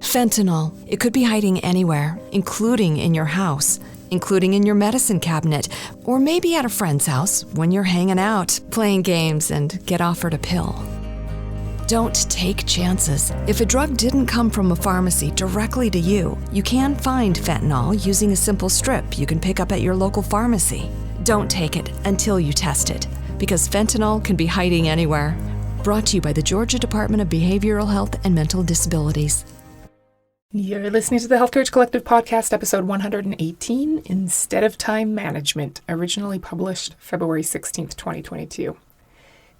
Fentanyl. It could be hiding anywhere, including in your house, including in your medicine cabinet, or maybe at a friend's house when you're hanging out, playing games, and get offered a pill. Don't take chances. If a drug didn't come from a pharmacy directly to you, you can find fentanyl using a simple strip you can pick up at your local pharmacy. Don't take it until you test it, because fentanyl can be hiding anywhere. Brought to you by the Georgia Department of Behavioral Health and Mental Disabilities. You're listening to the Health Courage Collective podcast, episode 118, Instead of Time Management, originally published February 16th, 2022.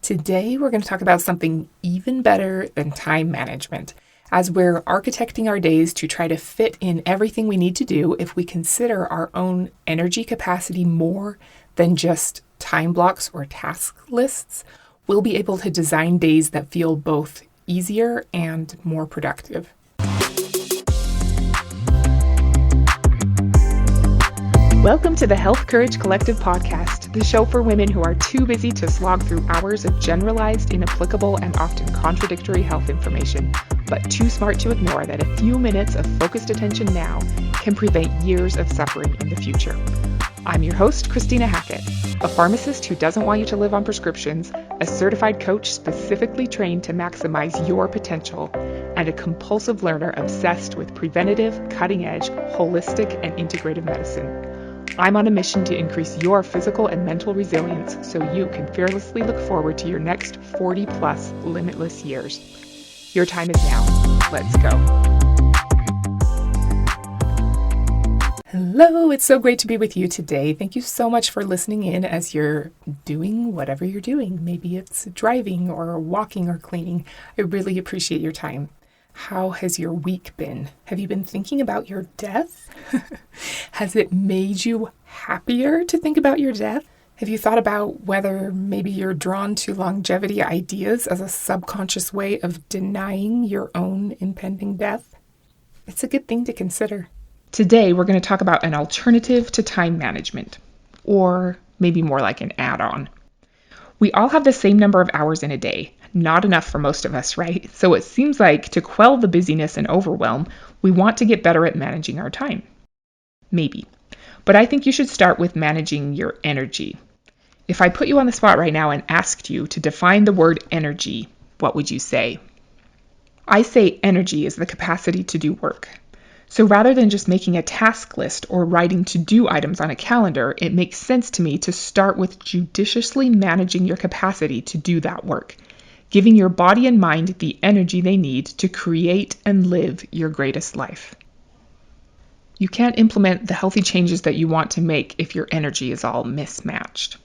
Today, we're going to talk about something even better than time management, as we're architecting our days to try to fit in everything we need to do if we consider our own energy capacity more than just time blocks or task lists. We'll be able to design days that feel both easier and more productive. Welcome to the Health Courage Collective podcast, the show for women who are too busy to slog through hours of generalized, inapplicable, and often contradictory health information, but too smart to ignore that a few minutes of focused attention now can prevent years of suffering in the future. I'm your host, Christina Hackett, a pharmacist who doesn't want you to live on prescriptions, a certified coach specifically trained to maximize your potential, and a compulsive learner obsessed with preventative, cutting-edge, holistic, and integrative medicine. I'm on a mission to increase your physical and mental resilience so you can fearlessly look forward to your next 40-plus limitless years. Your time is now. Let's go. Hello, it's so great to be with you today. Thank you so much for listening in as you're doing whatever you're doing. Maybe it's driving or walking or cleaning. I really appreciate your time. How has your week been? Have you been thinking about your death? Has it made you happier to think about your death? Have you thought about whether maybe you're drawn to longevity ideas as a subconscious way of denying your own impending death? It's a good thing to consider. Today, we're going to talk about an alternative to time management, or maybe more like an add-on. We all have the same number of hours in a day. Not enough for most of us, right? So it seems like to quell the busyness and overwhelm, we want to get better at managing our time. Maybe. But I think you should start with managing your energy. If I put you on the spot right now and asked you to define the word energy, what would you say? I say energy is the capacity to do work. So rather than just making a task list or writing to-do items on a calendar, it makes sense to me to start with judiciously managing your capacity to do that work, giving your body and mind the energy they need to create and live your greatest life. You can't implement the healthy changes that you want to make if your energy is all mismatched.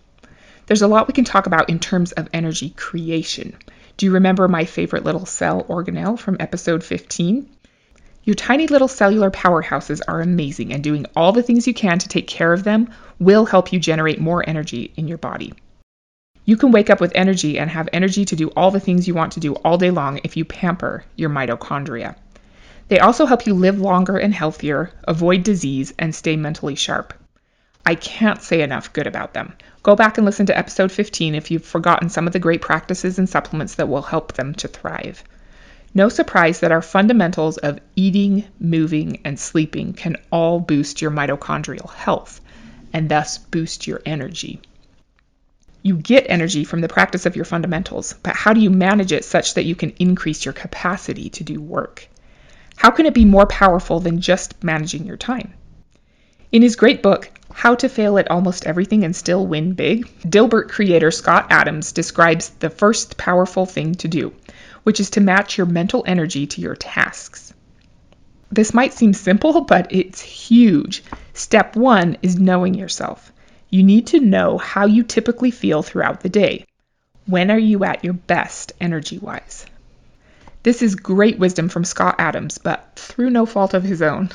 There's a lot we can talk about in terms of energy creation. Do you remember my favorite little cell organelle from episode 15? Your tiny little cellular powerhouses are amazing, and doing all the things you can to take care of them will help you generate more energy in your body. You can wake up with energy and have energy to do all the things you want to do all day long if you pamper your mitochondria. They also help you live longer and healthier, avoid disease, and stay mentally sharp. I can't say enough good about them. Go back and listen to episode 15 if you've forgotten some of the great practices and supplements that will help them to thrive. No surprise that our fundamentals of eating, moving, and sleeping can all boost your mitochondrial health, and thus boost your energy. You get energy from the practice of your fundamentals, but how do you manage it such that you can increase your capacity to do work? How can it be more powerful than just managing your time? In his great book, How to Fail at Almost Everything and Still Win Big, Dilbert creator Scott Adams describes the first powerful thing to do, which is to match your mental energy to your tasks. This might seem simple, but it's huge. Step 1 is knowing yourself. You need to know how you typically feel throughout the day. When are you at your best energy-wise? This is great wisdom from Scott Adams, but through no fault of his own.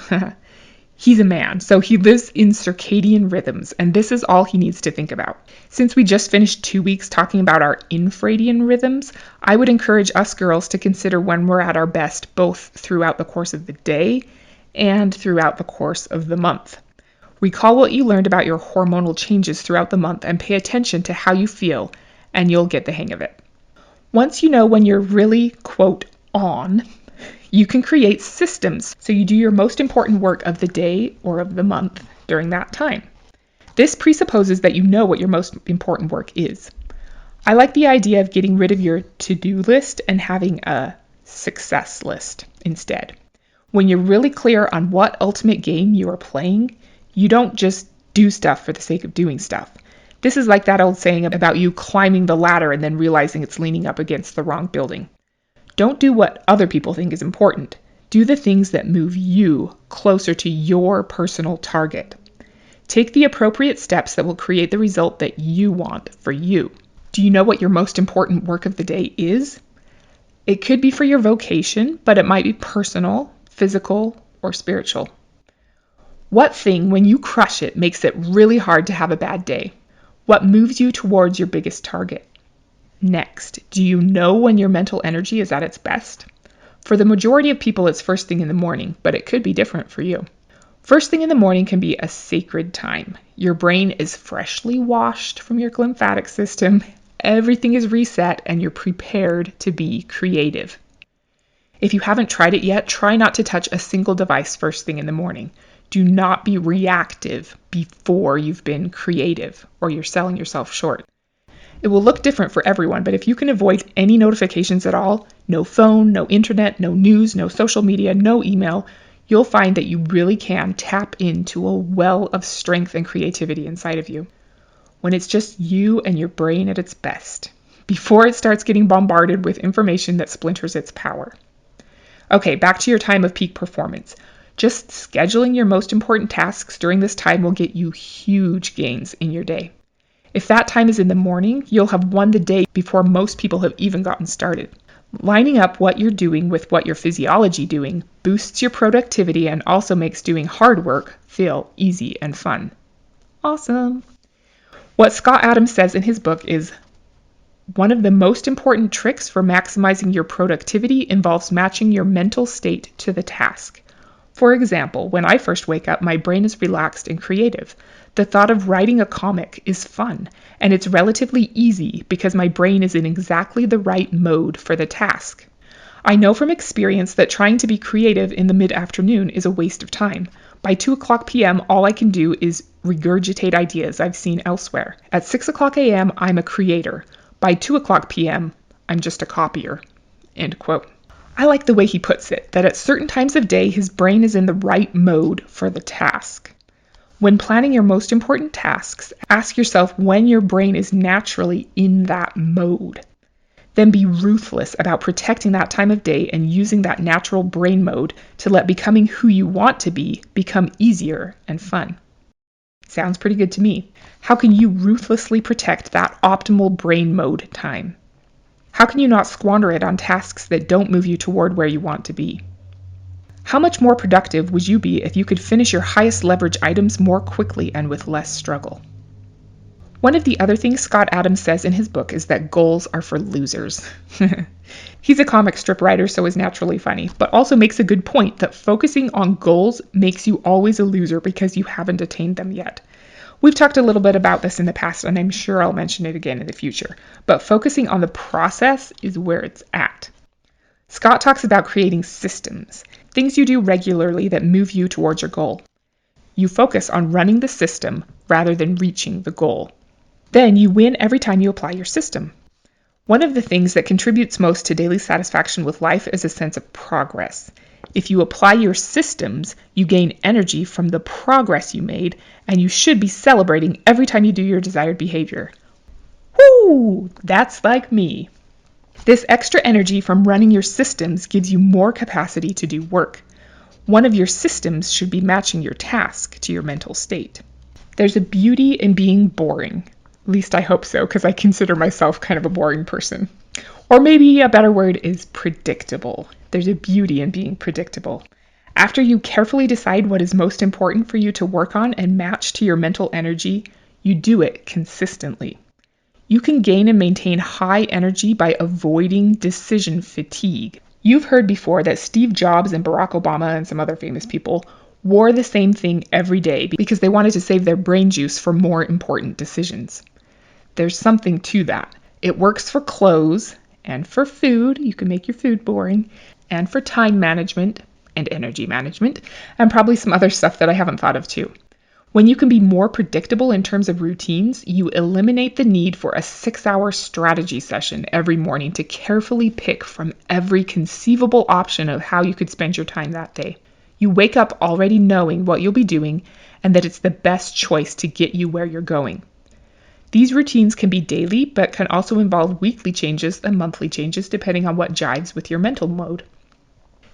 He's a man, so he lives in circadian rhythms, and this is all he needs to think about. Since we just finished 2 weeks talking about our infradian rhythms, I would encourage us girls to consider when we're at our best both throughout the course of the day and throughout the course of the month. Recall what you learned about your hormonal changes throughout the month and pay attention to how you feel, and you'll get the hang of it. Once you know when you're really, quote, on, You can create systems so you do your most important work of the day or of the month during that time. This presupposes that you know what your most important work is. I like the idea of getting rid of your to-do list and having a success list instead. When you're really clear on what ultimate game you are playing, you don't just do stuff for the sake of doing stuff. This is like that old saying about you climbing the ladder and then realizing it's leaning up against the wrong building. Don't do what other people think is important. Do the things that move you closer to your personal target. Take the appropriate steps that will create the result that you want for you. Do you know what your most important work of the day is? It could be for your vocation, but it might be personal, physical, or spiritual. What thing, when you crush it, makes it really hard to have a bad day? What moves you towards your biggest target? Next, do you know when your mental energy is at its best? For the majority of people, it's first thing in the morning, but it could be different for you. First thing in the morning can be a sacred time. Your brain is freshly washed from your lymphatic system, everything is reset, and you're prepared to be creative. If you haven't tried it yet, try not to touch a single device first thing in the morning. Do not be reactive before you've been creative, or you're selling yourself short. It will look different for everyone, but if you can avoid any notifications at all, no phone, no internet, no news, no social media, no email, you'll find that you really can tap into a well of strength and creativity inside of you. When it's just you and your brain at its best, before it starts getting bombarded with information that splinters its power. Okay, back to your time of peak performance. Just scheduling your most important tasks during this time will get you huge gains in your day. If that time is in the morning, you'll have won the day before most people have even gotten started. Lining up what you're doing with what your physiology doing boosts your productivity and also makes doing hard work feel easy and fun. Awesome. What Scott Adams says in his book is, one of the most important tricks for maximizing your productivity involves matching your mental state to the task. For example, when I first wake up, my brain is relaxed and creative. The thought of writing a comic is fun, and it's relatively easy because my brain is in exactly the right mode for the task. I know from experience that trying to be creative in the mid-afternoon is a waste of time. By 2:00 p.m., all I can do is regurgitate ideas I've seen elsewhere. At 6:00 a.m., I'm a creator. By 2:00 p.m., I'm just a copier. End quote. I like the way he puts it, that at certain times of day, his brain is in the right mode for the task. When planning your most important tasks, ask yourself when your brain is naturally in that mode. Then be ruthless about protecting that time of day and using that natural brain mode to let becoming who you want to be become easier and fun. Sounds pretty good to me. How can you ruthlessly protect that optimal brain mode time? How can you not squander it on tasks that don't move you toward where you want to be? How much more productive would you be if you could finish your highest leverage items more quickly and with less struggle? One of the other things Scott Adams says in his book is that goals are for losers. He's a comic strip writer, so is naturally funny, but also makes a good point that focusing on goals makes you always a loser because you haven't attained them yet. We've talked a little bit about this in the past, and I'm sure I'll mention it again in the future, but focusing on the process is where it's at. Scott talks about creating systems, things you do regularly that move you towards your goal. You focus on running the system rather than reaching the goal. Then you win every time you apply your system. One of the things that contributes most to daily satisfaction with life is a sense of progress. If you apply your systems, you gain energy from the progress you made, and you should be celebrating every time you do your desired behavior. Woo! That's like me. This extra energy from running your systems gives you more capacity to do work. One of your systems should be matching your task to your mental state. There's a beauty in being boring. At least I hope so, because I consider myself kind of a boring person. Or maybe a better word is predictable. There's a beauty in being predictable. After you carefully decide what is most important for you to work on and match to your mental energy, you do it consistently. You can gain and maintain high energy by avoiding decision fatigue. You've heard before that Steve Jobs and Barack Obama and some other famous people wore the same thing every day because they wanted to save their brain juice for more important decisions. There's something to that. It works for clothes and for food. You can make your food boring. and for time management and energy management, and probably some other stuff that I haven't thought of too. When you can be more predictable in terms of routines, you eliminate the need for a 6-hour strategy session every morning to carefully pick from every conceivable option of how you could spend your time that day. You wake up already knowing what you'll be doing and that it's the best choice to get you where you're going. These routines can be daily, but can also involve weekly changes and monthly changes depending on what jives with your mental mode.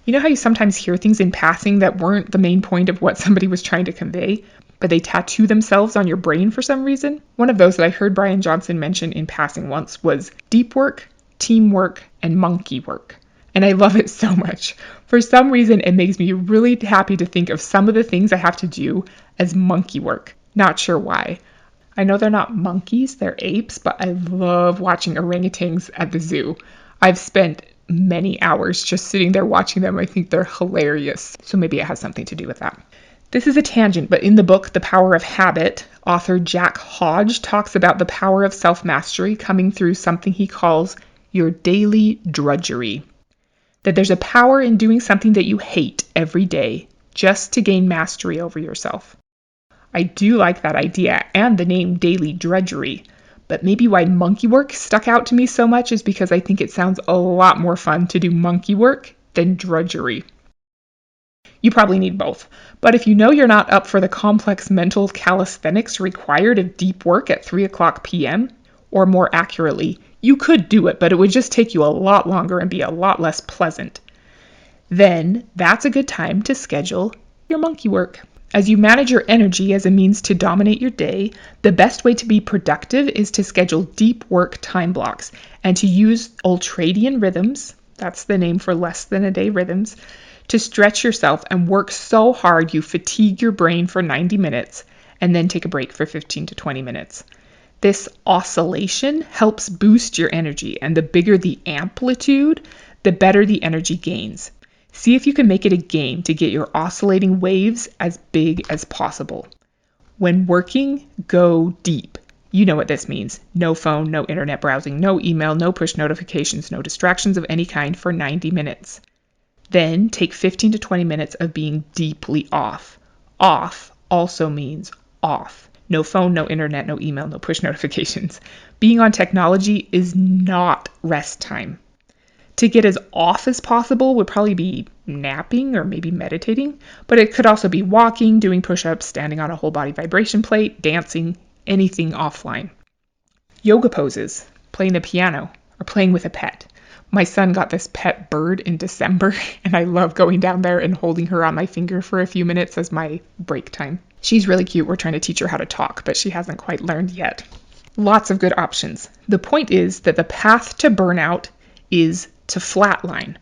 You know how you sometimes hear things in passing that weren't the main point of what somebody was trying to convey, but they tattoo themselves on your brain for some reason? One of those that I heard Brian Johnson mention in passing once was deep work, teamwork, and monkey work. And I love it so much. For some reason, it makes me really happy to think of some of the things I have to do as monkey work. Not sure why. I know they're not monkeys, they're apes, but I love watching orangutans at the zoo. I've spent many hours just sitting there watching them. I think they're hilarious. So maybe it has something to do with that. This is a tangent, but in the book, The Power of Habit, author Jack Hodge talks about the power of self-mastery coming through something he calls your daily drudgery. That there's a power in doing something that you hate every day just to gain mastery over yourself. I do like that idea and the name daily drudgery, but maybe why monkey work stuck out to me so much is because I think it sounds a lot more fun to do monkey work than drudgery. You probably need both, but if you know you're not up for the complex mental calisthenics required of deep work at 3:00 p.m., or more accurately, you could do it, but it would just take you a lot longer and be a lot less pleasant, then that's a good time to schedule your monkey work. As you manage your energy as a means to dominate your day, the best way to be productive is to schedule deep work time blocks and to use ultradian rhythms, that's the name for less than a day rhythms, to stretch yourself and work so hard you fatigue your brain for 90 minutes and then take a break for 15 to 20 minutes. This oscillation helps boost your energy, and the bigger the amplitude, the better the energy gains. See if you can make it a game to get your oscillating waves as big as possible. When working, go deep. You know what this means. No phone, no internet browsing, no email, no push notifications, no distractions of any kind for 90 minutes. Then take 15 to 20 minutes of being deeply off. Off also means off. No phone, no internet, no email, no push notifications. Being on technology is not rest time. To get as off as possible would probably be napping or maybe meditating, but it could also be walking, doing push-ups, standing on a whole body vibration plate, dancing, anything offline. Yoga poses, playing the piano, or playing with a pet. My son got this pet bird in December, and I love going down there and holding her on my finger for a few minutes as my break time. She's really cute. We're trying to teach her how to talk, but she hasn't quite learned yet. Lots of good options. The point is that the path to burnout is to flatline.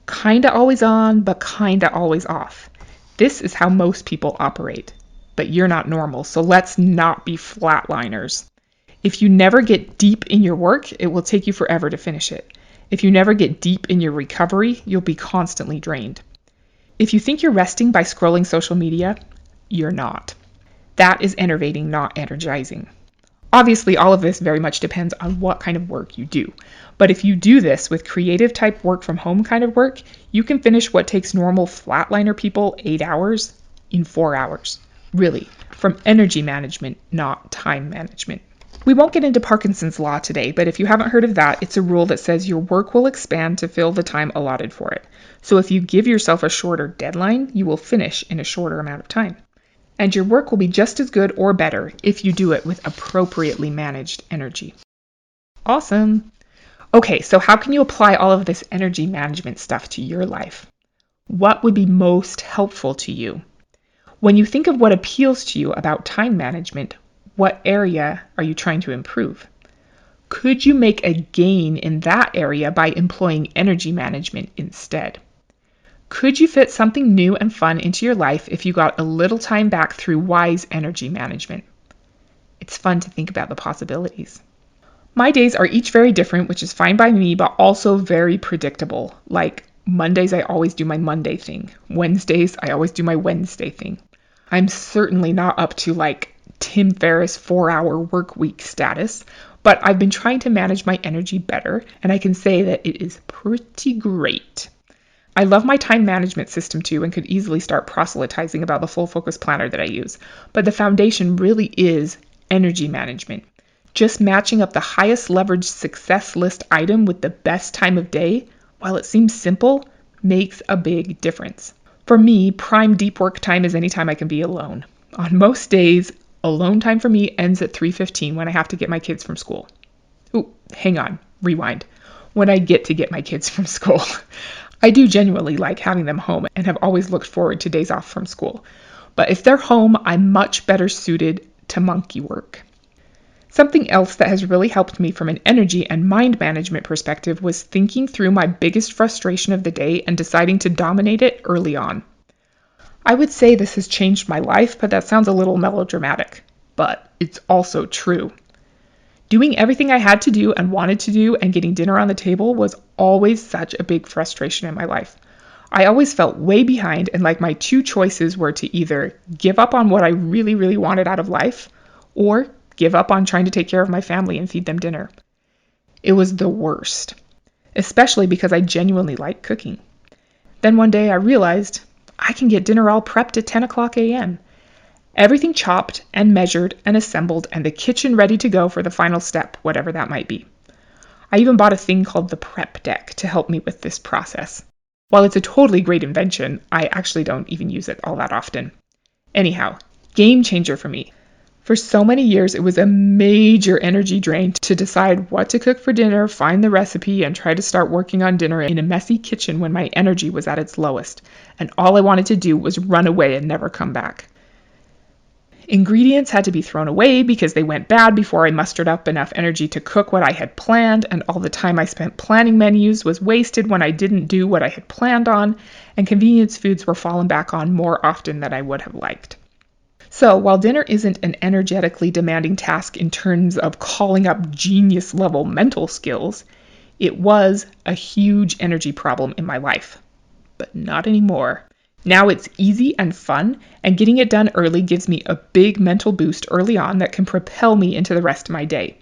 Kinda always on, but kinda always off. This is how most people operate. But you're not normal, so let's not be flatliners. If you never get deep in your work, it will take you forever to finish it. If you never get deep in your recovery, you'll be constantly drained. If you think you're resting by scrolling social media, you're not. That is enervating, not energizing. Obviously, all of this very much depends on what kind of work you do. But if you do this with creative type work from home kind of work, you can finish what takes normal flatliner people 8 hours in 4 hours. Really, from energy management, not time management. We won't get into Parkinson's law today, but if you haven't heard of that, it's a rule that says your work will expand to fill the time allotted for it. So if you give yourself a shorter deadline, you will finish in a shorter amount of time. And your work will be just as good or better if you do it with appropriately managed energy. Awesome. Okay, so how can you apply all of this energy management stuff to your life? What would be most helpful to you? When you think of what appeals to you about time management, what area are you trying to improve? Could you make a gain in that area by employing energy management instead? Could you fit something new and fun into your life if you got a little time back through wise energy management? It's fun to think about the possibilities. My days are each very different, which is fine by me, but also very predictable. Like Mondays, I always do my Monday thing. Wednesdays, I always do my Wednesday thing. I'm certainly not up to like Tim Ferriss 4-hour work week status, but I've been trying to manage my energy better, and I can say that it is pretty great. I love my time management system too and could easily start proselytizing about the full focus planner that I use. But the foundation really is energy management. Just matching up the highest leverage success list item with the best time of day, while it seems simple, makes a big difference. For me, prime deep work time is anytime I can be alone. On most days, alone time for me ends at 3:15 when I have to get my kids from school. Ooh, hang on, rewind. When I get to get my kids from school. I do genuinely like having them home and have always looked forward to days off from school. But if they're home, I'm much better suited to monkey work. Something else that has really helped me from an energy and mind management perspective was thinking through my biggest frustration of the day and deciding to dominate it early on. I would say this has changed my life, but that sounds a little melodramatic. But it's also true. Doing everything I had to do and wanted to do and getting dinner on the table was always such a big frustration in my life. I always felt way behind and like my two choices were to either give up on what I really, really wanted out of life or give up on trying to take care of my family and feed them dinner. It was the worst, especially because I genuinely like cooking. Then one day I realized I can get dinner all prepped at 10 o'clock a.m. Everything chopped and measured and assembled and the kitchen ready to go for the final step, whatever that might be. I even bought a thing called the prep deck to help me with this process. While it's a totally great invention, I actually don't even use it all that often. Anyhow, game changer for me. For so many years, it was a major energy drain to decide what to cook for dinner, find the recipe, and try to start working on dinner in a messy kitchen when my energy was at its lowest, and all I wanted to do was run away and never come back. Ingredients had to be thrown away because they went bad before I mustered up enough energy to cook what I had planned, and all the time I spent planning menus was wasted when I didn't do what I had planned on, and convenience foods were fallen back on more often than I would have liked. So while dinner isn't an energetically demanding task in terms of calling up genius-level mental skills, it was a huge energy problem in my life. But not anymore. Now it's easy and fun, and getting it done early gives me a big mental boost early on that can propel me into the rest of my day.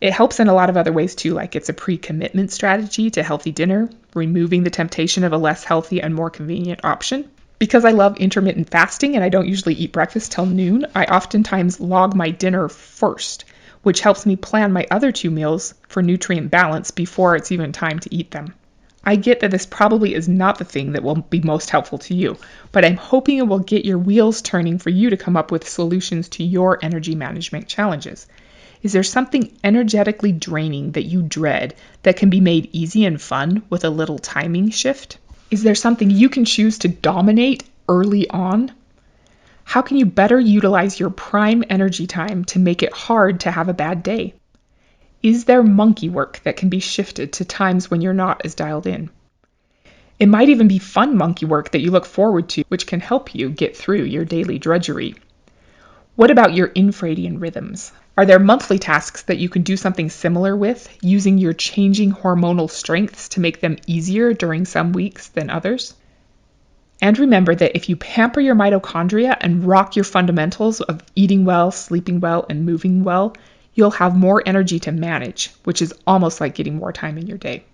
It helps in a lot of other ways too, like it's a pre-commitment strategy to healthy dinner, removing the temptation of a less healthy and more convenient option. Because I love intermittent fasting and I don't usually eat breakfast till noon, I oftentimes log my dinner first, which helps me plan my other two meals for nutrient balance before it's even time to eat them. I get that this probably is not the thing that will be most helpful to you, but I'm hoping it will get your wheels turning for you to come up with solutions to your energy management challenges. Is there something energetically draining that you dread that can be made easy and fun with a little timing shift? Is there something you can choose to dominate early on? How can you better utilize your prime energy time to make it hard to have a bad day? Is there monkey work that can be shifted to times when you're not as dialed in? It might even be fun monkey work that you look forward to, which can help you get through your daily drudgery. What about your infradian rhythms? Are there monthly tasks that you can do something similar with, using your changing hormonal strengths to make them easier during some weeks than others? And remember that if you pamper your mitochondria and rock your fundamentals of eating well, sleeping well, and moving well, you'll have more energy to manage, which is almost like getting more time in your day.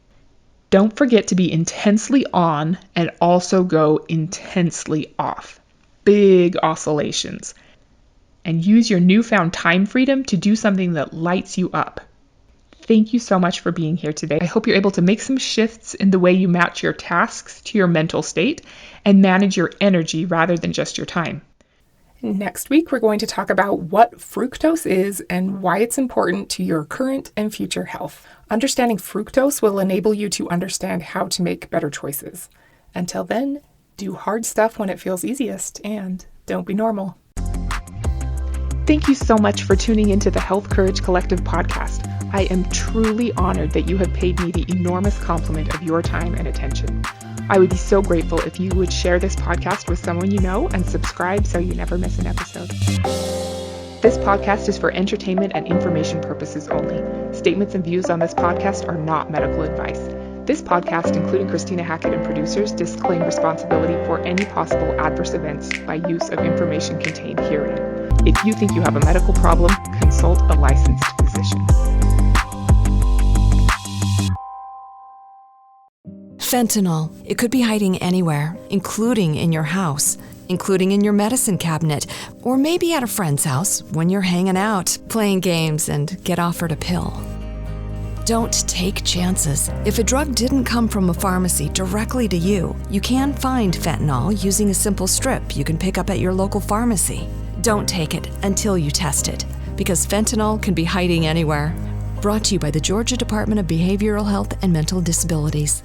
Don't forget to be intensely on and also go intensely off. Big oscillations. And use your newfound time freedom to do something that lights you up. Thank you so much for being here today. I hope you're able to make some shifts in the way you match your tasks to your mental state and manage your energy rather than just your time. Next week, we're going to talk about what fructose is and why it's important to your current and future health. Understanding fructose will enable you to understand how to make better choices. Until then, do hard stuff when it feels easiest and don't be normal. Thank you so much for tuning into the Health Courage Collective podcast. I am truly honored that you have paid me the enormous compliment of your time and attention. I would be so grateful if you would share this podcast with someone you know and subscribe so you never miss an episode. This podcast is for entertainment and information purposes only. Statements and views on this podcast are not medical advice. This podcast, including Christina Hackett and producers, disclaim responsibility for any possible adverse events by use of information contained herein. If you think you have a medical problem, consult a licensed physician. Fentanyl. It could be hiding anywhere, including in your house, including in your medicine cabinet, or maybe at a friend's house when you're hanging out, playing games, and get offered a pill. Don't take chances. If a drug didn't come from a pharmacy directly to you, you can find fentanyl using a simple strip you can pick up at your local pharmacy. Don't take it until you test it, because fentanyl can be hiding anywhere. Brought to you by the Georgia Department of Behavioral Health and Mental Disabilities.